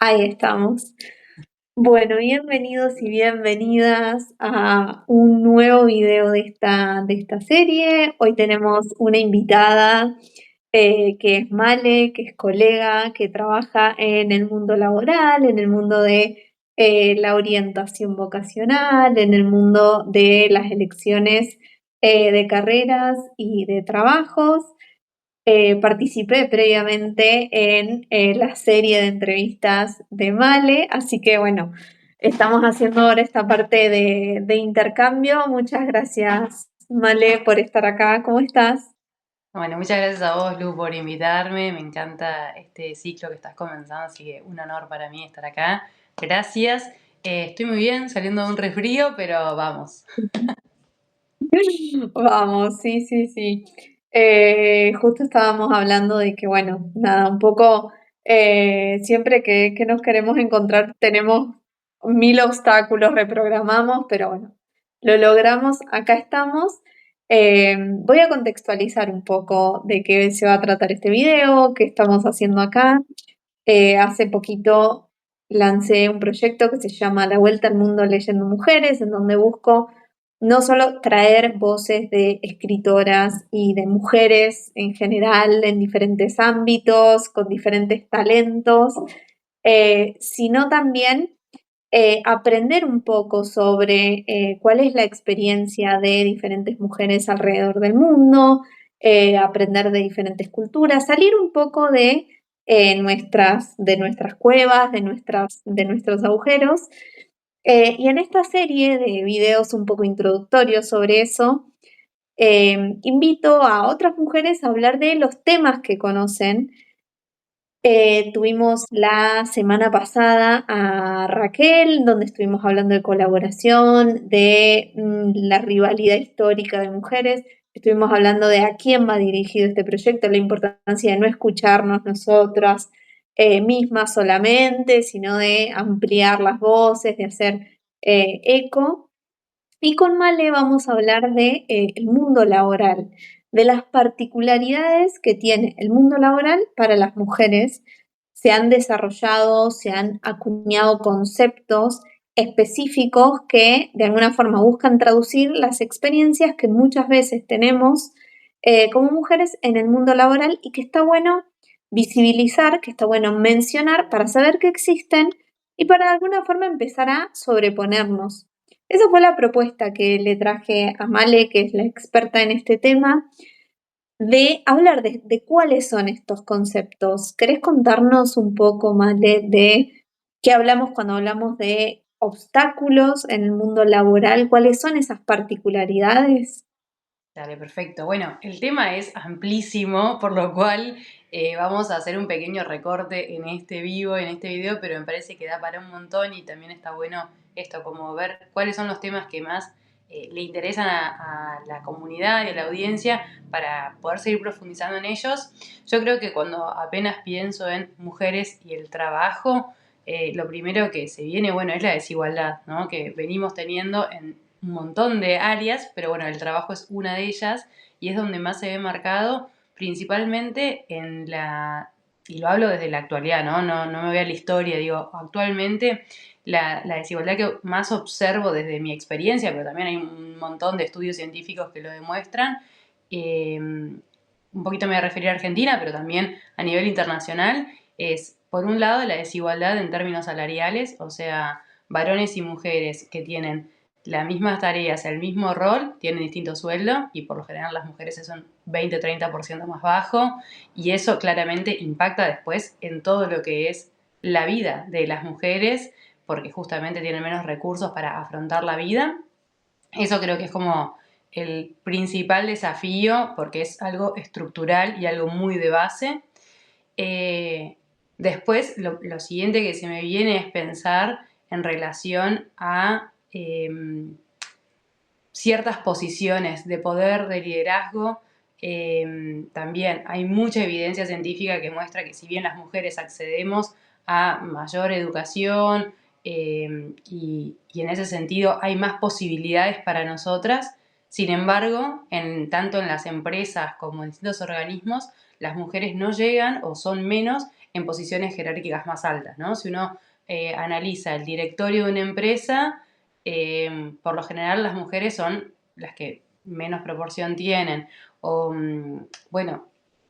Ahí estamos. Bueno, bienvenidos y bienvenidas a un nuevo video de esta serie. Hoy tenemos una invitada que es Male, que es colega, que trabaja en el mundo laboral, en el mundo de la orientación vocacional, en el mundo de las elecciones de carreras y de trabajos. Participé previamente en la serie de entrevistas de Male, así que bueno, estamos haciendo ahora esta parte de intercambio. Muchas gracias, Male, por estar acá. ¿Cómo estás? Bueno, muchas gracias a vos, Lu, por invitarme. Me encanta este ciclo que estás comenzando, así que un honor para mí estar acá. Gracias. Estoy muy bien, saliendo de un resfrío, pero vamos. Vamos, sí, sí, sí. Justo estábamos hablando de que, bueno, nada, un poco siempre que nos queremos encontrar tenemos mil obstáculos, reprogramamos, pero bueno, lo logramos, acá estamos. Voy a contextualizar un poco de qué se va a tratar este video, qué estamos haciendo acá. Hace poquito lancé un proyecto que se llama La Vuelta al Mundo Leyendo Mujeres, en donde busco no solo traer voces de escritoras y de mujeres en general en diferentes ámbitos, con diferentes talentos, sino también aprender un poco sobre cuál es la experiencia de diferentes mujeres alrededor del mundo, aprender de diferentes culturas, salir un poco de nuestras cuevas, de nuestros agujeros. Y en esta serie de videos un poco introductorios sobre eso, invito a otras mujeres a hablar de los temas que conocen. Tuvimos la semana pasada a Raquel, donde estuvimos hablando de colaboración, de la rivalidad histórica de mujeres. Estuvimos hablando de a quién va dirigido este proyecto, la importancia de no escucharnos nosotras mismas solamente, sino de ampliar las voces, de hacer eco. Y con Male vamos a hablar de el mundo laboral, de las particularidades que tiene el mundo laboral para las mujeres. Se han desarrollado, se han acuñado conceptos específicos que de alguna forma buscan traducir las experiencias que muchas veces tenemos como mujeres en el mundo laboral y que está bueno visibilizar, que está bueno mencionar para saber que existen y para de alguna forma empezar a sobreponernos. Esa fue la propuesta que le traje a Male, que es la experta en este tema, de hablar de cuáles son estos conceptos. ¿Querés contarnos un poco, Male, de qué hablamos cuando hablamos de obstáculos en el mundo laboral? ¿Cuáles son esas particularidades? Dale, perfecto. Bueno, el tema es amplísimo, por lo cual vamos a hacer un pequeño recorte en este vivo, en este video, pero me parece que da para un montón y también está bueno esto, como ver cuáles son los temas que más le interesan a la comunidad y a la audiencia para poder seguir profundizando en ellos. Yo creo que cuando apenas pienso en mujeres y el trabajo, lo primero que se viene, bueno, es la desigualdad, ¿no? Que venimos teniendo en un montón de áreas, pero bueno, el trabajo es una de ellas y es donde más se ve marcado, principalmente en la, y lo hablo desde la actualidad, ¿no? No me voy a la historia, digo, actualmente la desigualdad que más observo desde mi experiencia, pero también hay un montón de estudios científicos que lo demuestran, un poquito me voy a referir a Argentina, pero también a nivel internacional, es por un lado la desigualdad en términos salariales, o sea, varones y mujeres que tienen las mismas tareas, el mismo rol, tienen distinto sueldo y por lo general las mujeres es un 20-30% más bajo y eso claramente impacta después en todo lo que es la vida de las mujeres porque justamente tienen menos recursos para afrontar la vida. Eso creo que es como el principal desafío porque es algo estructural y algo muy de base. Eh, Después, lo siguiente que se me viene es pensar en relación a ciertas posiciones de poder, de liderazgo. También hay mucha evidencia científica que muestra que si bien las mujeres accedemos a mayor educación y en ese sentido hay más posibilidades para nosotras, sin embargo, tanto en las empresas como en distintos organismos, las mujeres no llegan o son menos en posiciones jerárquicas más altas, ¿no? Si uno analiza el directorio de una empresa, por lo general las mujeres son las que menos proporción tienen, o bueno,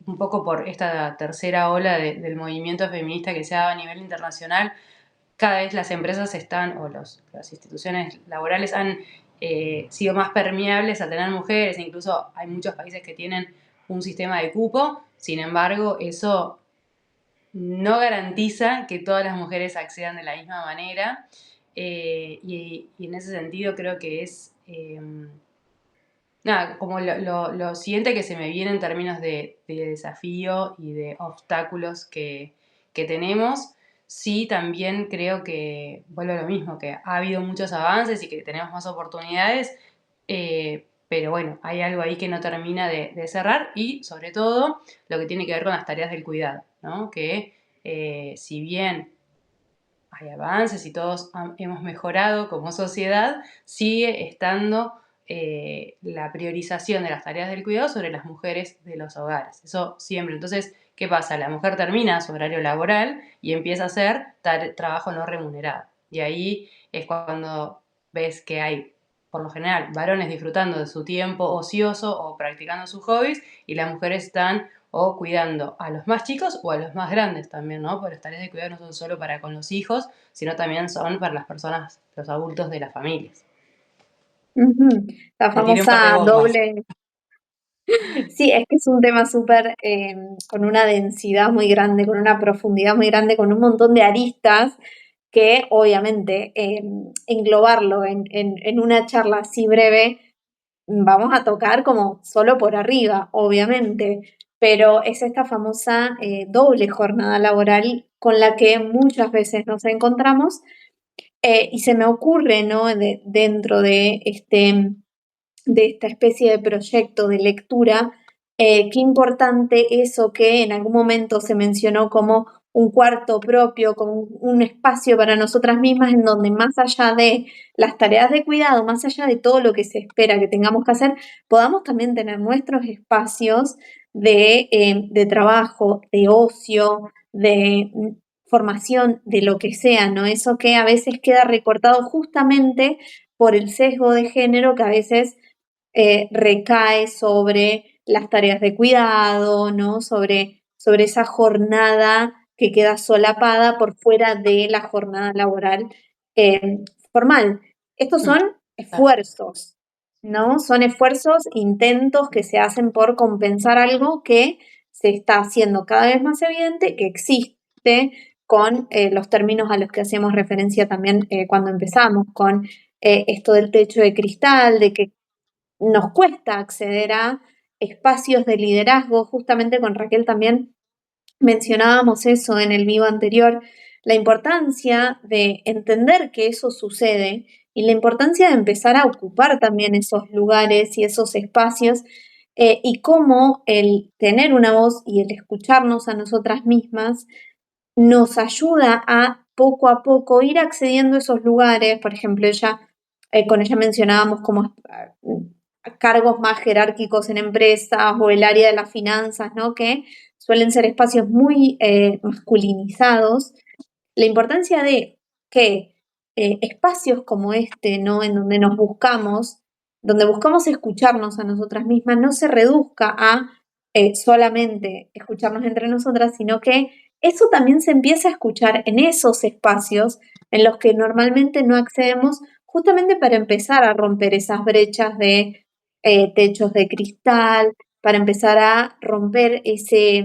un poco por esta tercera ola del movimiento feminista que se ha dado a nivel internacional, cada vez las empresas están, o las instituciones laborales han sido más permeables a tener mujeres, incluso hay muchos países que tienen un sistema de cupo, sin embargo, eso no garantiza que todas las mujeres accedan de la misma manera, y en ese sentido creo que es nada, como lo siguiente que se me viene en términos de desafío y de obstáculos que tenemos. Sí, también creo que, vuelvo a lo mismo, que ha habido muchos avances y que tenemos más oportunidades, pero bueno, hay algo ahí que no termina de cerrar, y sobre todo lo que tiene que ver con las tareas del cuidado, ¿no? Que si bien hay avances y todos hemos mejorado como sociedad, sigue estando la priorización de las tareas del cuidado sobre las mujeres de los hogares. Eso siempre. Entonces, ¿qué pasa? La mujer termina su horario laboral y empieza a hacer trabajo no remunerado. Y ahí es cuando ves que hay, por lo general, varones disfrutando de su tiempo ocioso o practicando sus hobbies, y las mujeres están o cuidando a los más chicos o a los más grandes también, ¿no? Porque las tareas de cuidado no son solo para con los hijos, sino también son para las personas, los adultos de las familias. Ujú. La Me tiré un par de famosa bombas. doble. Sí, es que es un tema súper con una densidad muy grande, con una profundidad muy grande, con un montón de aristas que obviamente englobarlo en una charla así breve vamos a tocar como solo por arriba, obviamente, pero es esta famosa doble jornada laboral con la que muchas veces nos encontramos, y se me ocurre, ¿no? Dentro de esta especie de proyecto de lectura, qué importante eso que en algún momento se mencionó como un cuarto propio, como un espacio para nosotras mismas en donde más allá de las tareas de cuidado, más allá de todo lo que se espera que tengamos que hacer, podamos también tener nuestros espacios de trabajo, de ocio, de formación, de lo que sea, ¿no? Eso que a veces queda recortado justamente por el sesgo de género que a veces recae sobre las tareas de cuidado, ¿no? Sobre esa jornada que queda solapada por fuera de la jornada laboral eh, formal. Estos Mm, son claro. esfuerzos, ¿no? Son esfuerzos, intentos que se hacen por compensar algo que se está haciendo cada vez más evidente, que existe con los términos a los que hacíamos referencia también cuando empezamos, con esto del techo de cristal, de que nos cuesta acceder a espacios de liderazgo. Justamente con Raquel también mencionábamos eso en el vivo anterior, la importancia de entender que eso sucede y la importancia de empezar a ocupar también esos lugares y esos espacios, y cómo el tener una voz y el escucharnos a nosotras mismas nos ayuda a poco ir accediendo a esos lugares. Por ejemplo, con ella mencionábamos como cargos más jerárquicos en empresas o el área de las finanzas, ¿no? Que suelen ser espacios muy masculinizados. La importancia de que espacios como este, ¿no? En donde buscamos escucharnos a nosotras mismas, no se reduzca a solamente escucharnos entre nosotras, sino que eso también se empieza a escuchar en esos espacios en los que normalmente no accedemos, justamente para empezar a romper esas brechas de techos de cristal, para empezar a romper ese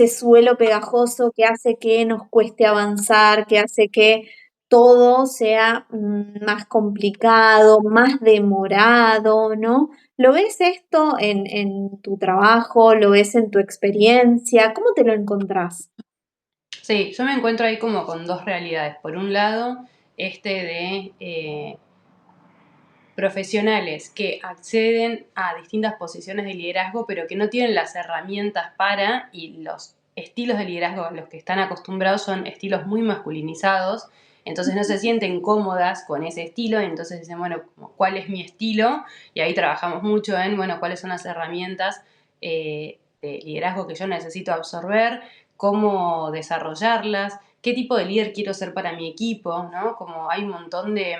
suelo pegajoso que hace que nos cueste avanzar, que hace que todo sea más complicado, más demorado, ¿no? ¿Lo ves esto en tu trabajo? ¿Lo ves en tu experiencia? ¿Cómo te lo encontrás? Sí, yo me encuentro ahí como con dos realidades. Por un lado, este de profesionales que acceden a distintas posiciones de liderazgo, pero que no tienen las herramientas para, y los estilos de liderazgo a los que están acostumbrados son estilos muy masculinizados, entonces no se sienten cómodas con ese estilo, y entonces dicen, bueno, ¿cuál es mi estilo? Y ahí trabajamos mucho en, bueno, cuáles son las herramientas de liderazgo que yo necesito absorber, cómo desarrollarlas, qué tipo de líder quiero ser para mi equipo, ¿no? Como hay un montón de...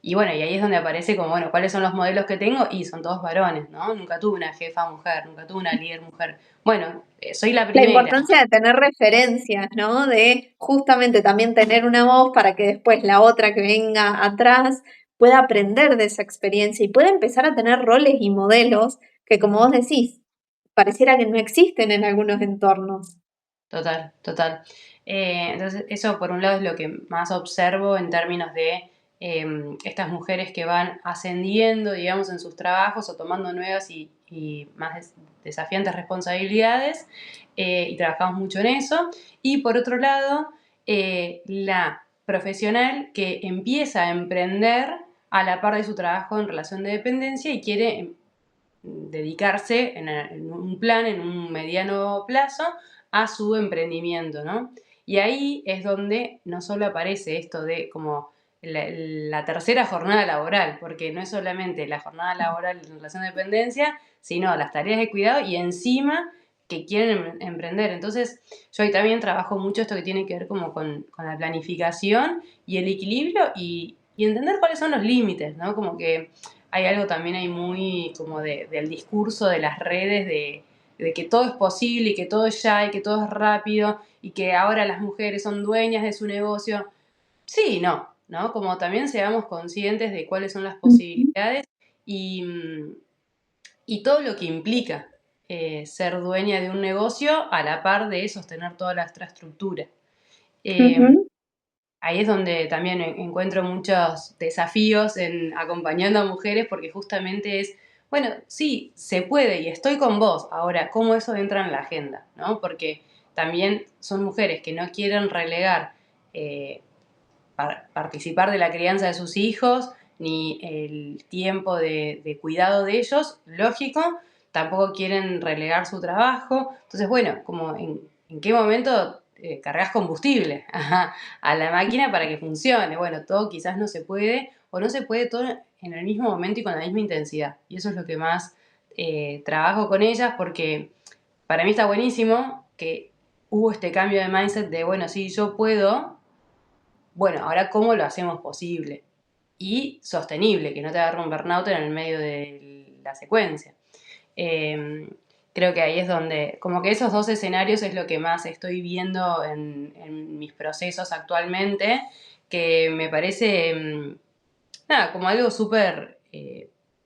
Y bueno, y ahí es donde aparece como, bueno, cuáles son los modelos que tengo y son todos varones, ¿no? Nunca tuve una jefa mujer, nunca tuve una líder mujer. Bueno, soy la La primera. importancia de tener referencias, ¿no? De justamente también tener una voz para que después la otra que venga atrás pueda aprender de esa experiencia y pueda empezar a tener roles y modelos que, como vos decís, pareciera que no existen en algunos entornos. Total, total. Entonces, eso por un lado es lo que más observo en términos de estas mujeres que van ascendiendo, digamos, en sus trabajos o tomando nuevas y más desafiantes responsabilidades, y trabajamos mucho en eso. Y por otro lado, la profesional que empieza a emprender a la par de su trabajo en relación de dependencia y quiere dedicarse en un plan, en un mediano plazo, a su emprendimiento, ¿no? Y ahí es donde no solo aparece esto de como la tercera jornada laboral, porque no es solamente la jornada laboral en relación de dependencia, sino las tareas de cuidado y encima que quieren emprender. Entonces, yo ahí también trabajo mucho esto que tiene que ver como con la planificación y el equilibrio y entender cuáles son los límites, ¿no? Como que hay algo también ahí muy como del discurso de las redes de que todo es posible y que todo es ya y que todo es rápido y que ahora las mujeres son dueñas de su negocio. Sí, no, ¿no? Como también seamos conscientes de cuáles son las Ujú, posibilidades y, y todo lo que implica ser dueña de un negocio a la par de sostener toda la infraestructura. Eh, ujú, Ahí es donde también encuentro muchos desafíos en acompañando a mujeres porque justamente es, bueno, sí, se puede y estoy con vos. Ahora, ¿cómo eso entra en la agenda? ¿No? Porque también son mujeres que no quieren relegar eh, participar de la crianza de sus hijos ni el tiempo de cuidado de ellos, lógico, tampoco quieren relegar su trabajo. Entonces, bueno, como en qué momento cargas combustible a la máquina para que funcione. Bueno, todo quizás no se puede o no se puede todo en el mismo momento y con la misma intensidad. Y eso es lo que más trabajo con ellas porque para mí está buenísimo que hubo este cambio de mindset de, bueno, sí, yo puedo, bueno, ahora cómo lo hacemos posible y sostenible, que no te agarre un burnout en el medio de la secuencia. Eh, Creo que ahí es donde, como que esos dos escenarios es lo que más estoy viendo en mis procesos actualmente, que me parece, nada, como algo súper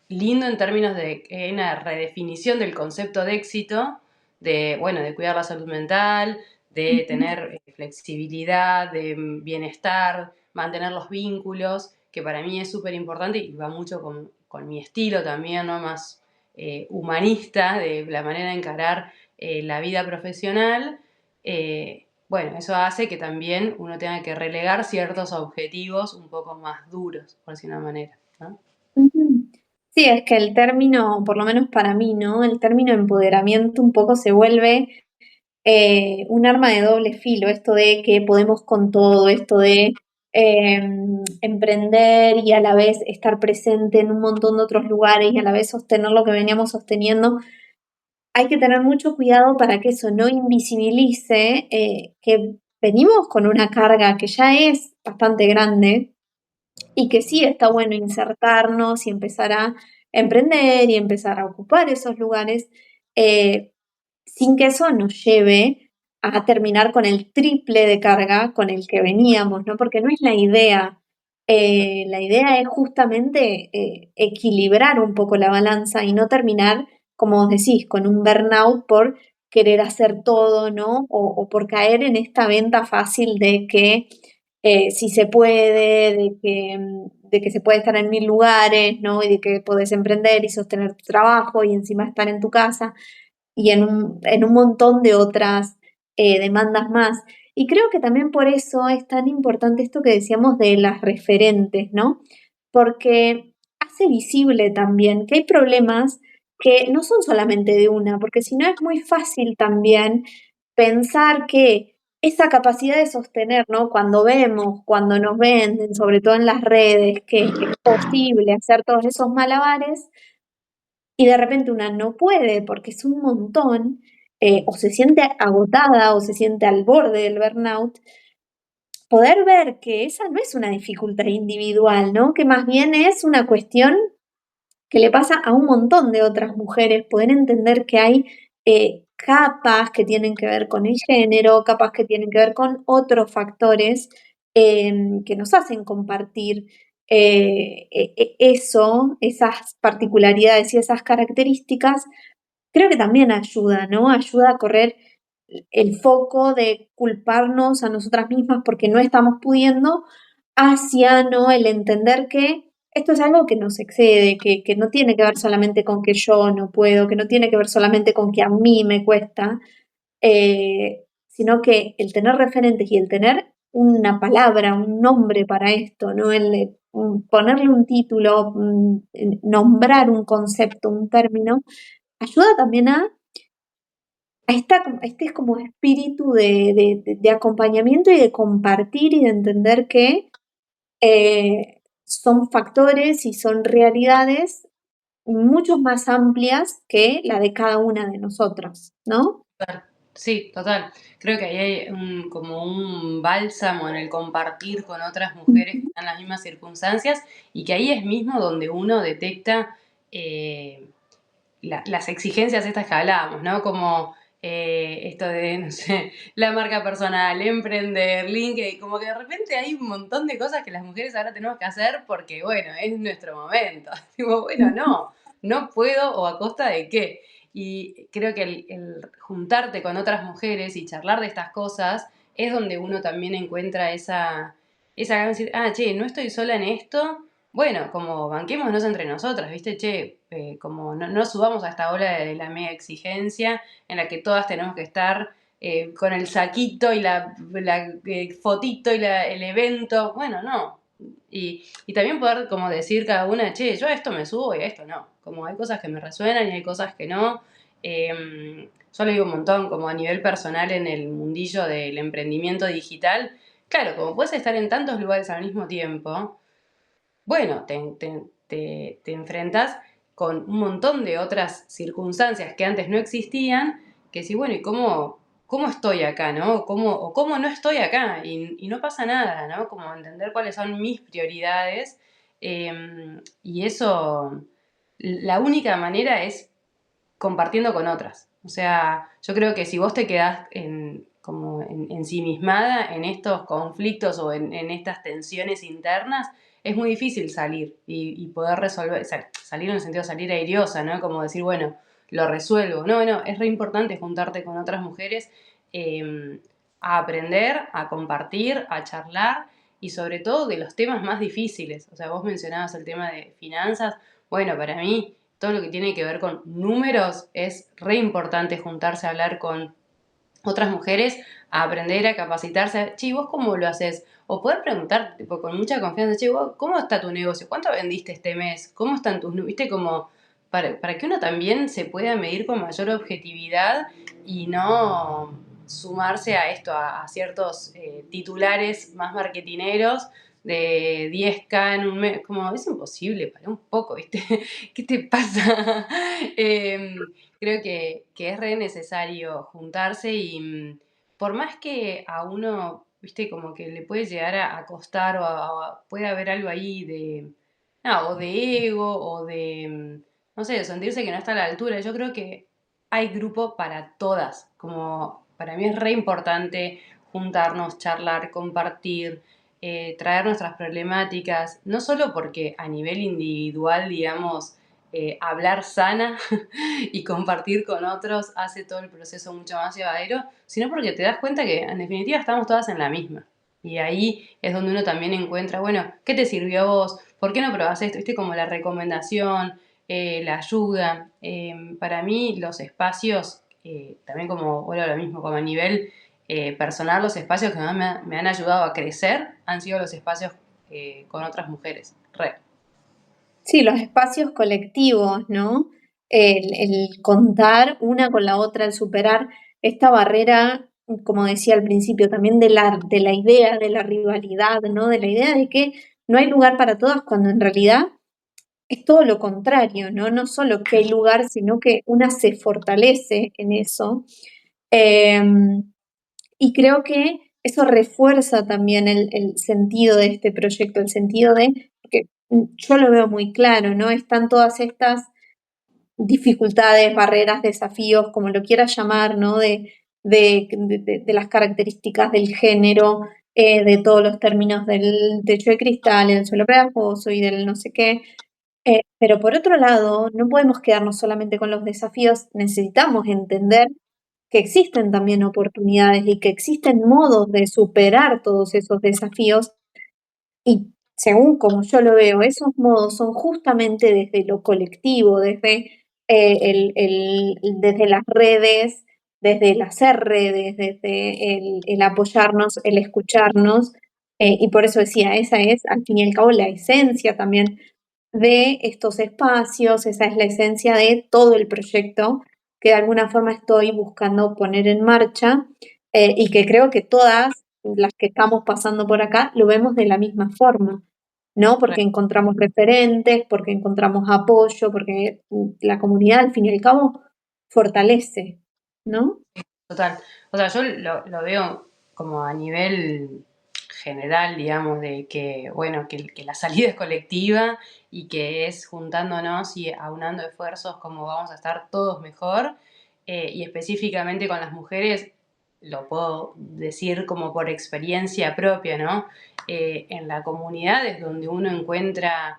lindo en términos de que hay una redefinición del concepto de éxito, de, bueno, de cuidar la salud mental, de ujú. tener flexibilidad, de bienestar, mantener los vínculos, que para mí es súper importante y va mucho con mi estilo también, ¿no? Más humanista, de la manera de encarar la vida profesional. Bueno, eso hace que también uno tenga que relegar ciertos objetivos un poco más duros, por decir una manera, ¿no? Ujú. Sí, es que el término, por lo menos para mí, ¿no? El término empoderamiento un poco se vuelve un arma de doble filo, esto de que podemos con todo, esto de emprender y a la vez estar presente en un montón de otros lugares y a la vez sostener lo que veníamos sosteniendo. Hay que tener mucho cuidado para que eso no invisibilice que venimos con una carga que ya es bastante grande y que sí está bueno insertarnos y empezar a emprender y empezar a ocupar esos lugares, eh, sin que eso nos lleve a terminar con el triple de carga con el que veníamos, ¿no? Porque no es la idea. La idea es justamente equilibrar un poco la balanza y no terminar, como vos decís, con un burnout por querer hacer todo, ¿no? O por caer en esta venta fácil de que si se puede, de que se puede estar en mil lugares, ¿no? Y de que podés emprender y sostener tu trabajo y encima estar en tu casa y en un montón de otras demandas más. Y creo que también por eso es tan importante esto que decíamos de las referentes, ¿no? Porque hace visible también que hay problemas que no son solamente de una, porque si no es muy fácil también pensar que esa capacidad de sostener, ¿no? Cuando vemos, cuando nos venden, sobre todo en las redes, que es posible hacer todos esos malabares y de repente una no puede porque es un montón, o se siente agotada o se siente al borde del burnout, poder ver que esa no es una dificultad individual, ¿no? Que más bien es una cuestión que le pasa a un montón de otras mujeres, poder entender que hay capas que tienen que ver con el género, capas que tienen que ver con otros factores que nos hacen compartir eso, esas particularidades y esas características, creo que también ayuda, ¿no? Ayuda a correr el foco de culparnos a nosotras mismas porque no estamos pudiendo, hacia, ¿no? El entender que esto es algo que nos excede, que no tiene que ver solamente con que yo no puedo, que no tiene que ver solamente con que a mí me cuesta, sino que el tener referentes y el tener una palabra, un nombre para esto, ¿no? Ponerle un título, nombrar un concepto, un término, ayuda también a este como espíritu de acompañamiento y de compartir y de entender que son factores y son realidades mucho más amplias que la de cada una de nosotras, ¿no? Total. Sí, total. Creo que ahí hay como un bálsamo en el compartir con otras mujeres que Ujú. están en las mismas circunstancias y que ahí es mismo donde uno detecta eh, las exigencias estas que hablábamos, ¿no? Como esto de, no sé, la marca personal, emprender, LinkedIn, como que de repente hay un montón de cosas que las mujeres ahora tenemos que hacer porque, bueno, es nuestro momento. Digo, bueno, Ujú. no, no puedo o a costa de qué. Y creo que el juntarte con otras mujeres y charlar de estas cosas es donde uno también encuentra esa ganas de decir, ah, che, no estoy sola en esto, bueno, como banquémonos entre nosotras, ¿viste? Che, como no subamos a esta ola de la mega exigencia en la que todas tenemos que estar con el saquito y la fotito y el evento. Bueno, no. Y también poder como decir cada una, che, yo a esto me subo y a esto no. Como hay cosas que me resuenan y hay cosas que no. Yo lo digo un montón, como a nivel personal en el mundillo del emprendimiento digital. Claro, como puedes estar en tantos lugares al mismo tiempo, bueno, te enfrentas con un montón de otras circunstancias que antes no existían, que sí, bueno, ¿y cómo estoy acá, no? O cómo no estoy acá, y no pasa nada, ¿no? Como entender cuáles son mis prioridades, y eso, la única manera es compartiendo con otras. O sea, yo creo que si vos te quedás como ensimismada en estos conflictos o en estas tensiones internas, es muy difícil salir y poder resolver, salir en el sentido de salir airiosa, ¿no? Como decir, bueno, lo resuelvo. No, no, es re importante juntarte con otras mujeres a aprender, a compartir, a charlar y sobre todo de los temas más difíciles. O sea, vos mencionabas el tema de finanzas. Bueno, para mí todo lo que tiene que ver con números es re importante juntarse a hablar con otras mujeres, a aprender, a capacitarse. Che, ¿vos cómo lo haces? O poder preguntar tipo, con mucha confianza, che, ¿vos, ¿cómo está tu negocio? ¿Cuánto vendiste este mes? ¿Cómo están tus números? ¿Viste? Como para que uno también se pueda medir con mayor objetividad y no sumarse a esto, a ciertos titulares más marketineros de 10K en un mes. Como es imposible, para un poco, ¿viste? ¿Qué te pasa? Creo que es re necesario juntarse y por más que a uno, viste, como que le puede llegar a costar puede haber algo ahí de, no, o de ego o de, no sé, de sentirse que no está a la altura. Yo creo que hay grupo para todas, como para mí es re importante juntarnos, charlar, compartir, traer nuestras problemáticas, no solo porque a nivel individual, digamos, hablar sana y compartir con otros hace todo el proceso mucho más llevadero, sino porque te das cuenta que en definitiva estamos todas en la misma. Y ahí es donde uno también encuentra, bueno, ¿qué te sirvió a vos? ¿Por qué no probás esto? ¿Viste? Como la recomendación, la ayuda. Para mí los espacios, también como, bueno, lo mismo, como a nivel personal, los espacios que más me han ayudado a crecer han sido los espacios con otras mujeres. Re. Sí, los espacios colectivos, ¿no? El contar una con la otra, el superar esta barrera, como decía al principio, también de la idea de la rivalidad, ¿no? De la idea de que no hay lugar para todas, cuando en realidad es todo lo contrario, ¿no? No solo que hay lugar, sino que una se fortalece en eso. Em, y creo que eso refuerza también el sentido de este proyecto, el sentido de, porque yo lo veo muy claro, ¿no? Están todas estas dificultades, barreras, desafíos, como lo quieras llamar, ¿no? De las características del género, de todos los términos del techo de cristal, el suelo pegajoso y del no sé qué. Pero por otro lado, no podemos quedarnos solamente con los desafíos, necesitamos entender que existen también oportunidades y que existen modos de superar todos esos desafíos y según como yo lo veo, esos modos son justamente desde lo colectivo, desde, desde las redes, desde el hacer redes, desde el apoyarnos, el escucharnos, y por eso decía, esa es al fin y al cabo la esencia también de estos espacios, esa es la esencia de todo el proyecto que de alguna forma estoy buscando poner en marcha, y que creo que todas las que estamos pasando por acá lo vemos de la misma forma, ¿no? Re- Porque encontramos referentes, porque encontramos apoyo, porque la comunidad al fin y al cabo fortalece, ¿no? Total. O sea, yo lo veo como a nivel general, digamos, de que, bueno, que la salida es colectiva y que es juntándonos y aunando esfuerzos como vamos a estar todos mejor. Y específicamente con las mujeres, lo puedo decir como por experiencia propia, ¿no? En la comunidad es donde uno encuentra,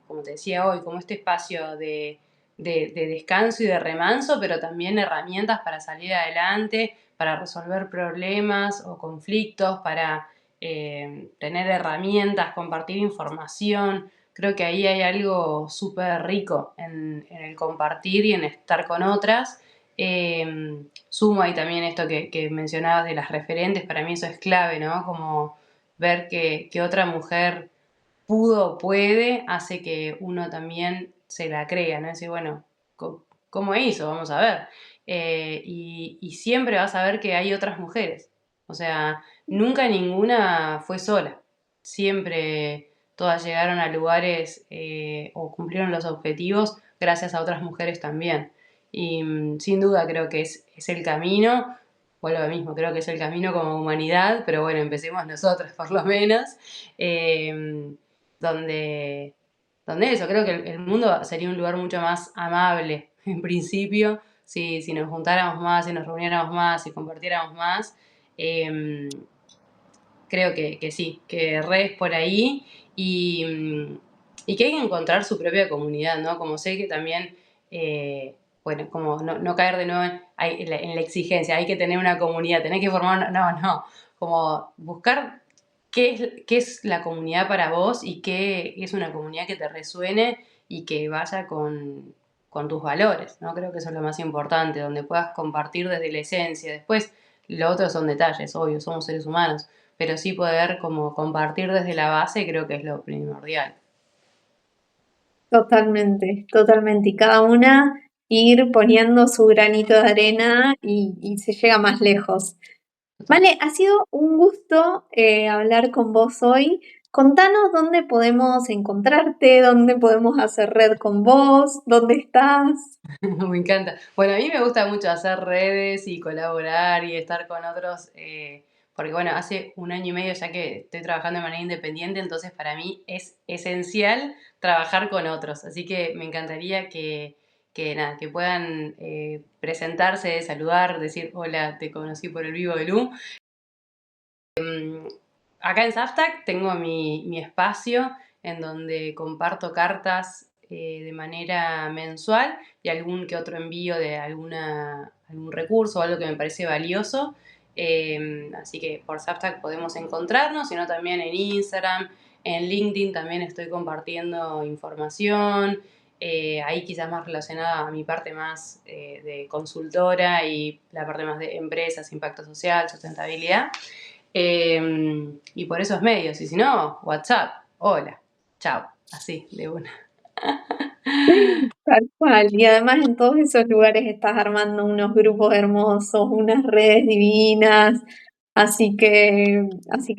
como te decía hoy, como este espacio de descanso y de remanso, pero también herramientas para salir adelante, para resolver problemas o conflictos, para tener herramientas, compartir información. Creo que ahí hay algo súper rico en el compartir y en estar con otras. Sumo ahí también esto que mencionabas de las referentes, para mí eso es clave, ¿no? Como ver que otra mujer pudo o puede, hace que uno también se la crea, ¿no? Decir, bueno, ¿cómo hizo? Vamos a ver. Y siempre vas a ver que hay otras mujeres. O sea, nunca ninguna fue sola. Siempre todas llegaron a lugares o cumplieron los objetivos gracias a otras mujeres también. Y sin duda creo que es el camino. Vuelvo a lo mismo, creo que es el camino como humanidad, pero bueno, empecemos nosotras por lo menos. Eh, donde, donde eso, creo que el mundo sería un lugar mucho más amable, en principio, si nos juntáramos más, si nos reuniéramos más, si compartiéramos más. Eh, Creo que sí, que re es por ahí y que hay que encontrar su propia comunidad, ¿no? Como sé que también, bueno, como no caer de nuevo en la exigencia, hay que tener una comunidad, tenés que formar una, no, como buscar qué es la comunidad para vos y qué es una comunidad que te resuene y que vaya con tus valores, ¿no? Creo que eso es lo más importante, donde puedas compartir desde la esencia. Después, lo otro son detalles, obvio, somos seres humanos, pero sí poder como compartir desde la base creo que es lo primordial. Totalmente, totalmente. Y cada una ir poniendo su granito de arena y se llega más lejos. Total. Vale, ha sido un gusto hablar con vos hoy. Contanos dónde podemos encontrarte, dónde podemos hacer red con vos, dónde estás. Me encanta. Bueno, a mí me gusta mucho hacer redes y colaborar y estar con otros, porque bueno, hace un año y medio ya que estoy trabajando de manera independiente, entonces para mí es esencial trabajar con otros. Así que me encantaría que nada, que puedan presentarse, saludar, decir, hola, te conocí por el vivo de Lu. Acá en Saftac tengo mi espacio en donde comparto cartas de manera mensual y algún que otro envío de algún recurso o algo que me parece valioso. Así que por Saftac podemos encontrarnos, sino también en Instagram, en LinkedIn también estoy compartiendo información. Ahí quizás más relacionada a mi parte más de consultora y la parte más de empresas, impacto social, sustentabilidad. Y por esos medios. Y si no, WhatsApp. Hola. Chao. Así, de una. Tal cual. Y además en todos esos lugares estás armando unos grupos hermosos, unas redes divinas. Así que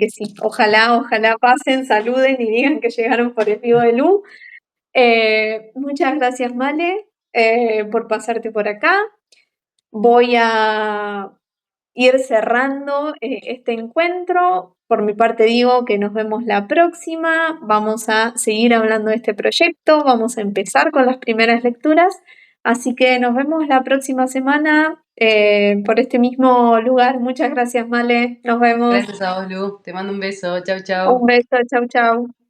sí, ojalá, ojalá pasen, saluden y digan que llegaron por el vivo de Lu. Muchas gracias, Male, por pasarte por acá. Voy a ir cerrando este encuentro. Por mi parte digo que nos vemos la próxima. Vamos a seguir hablando de este proyecto. Vamos a empezar con las primeras lecturas. Así que nos vemos la próxima semana por este mismo lugar. Muchas gracias, Male. Nos vemos. Gracias a vos, Lu. Te mando un beso. Chau, Un chau. beso. Chau, chau.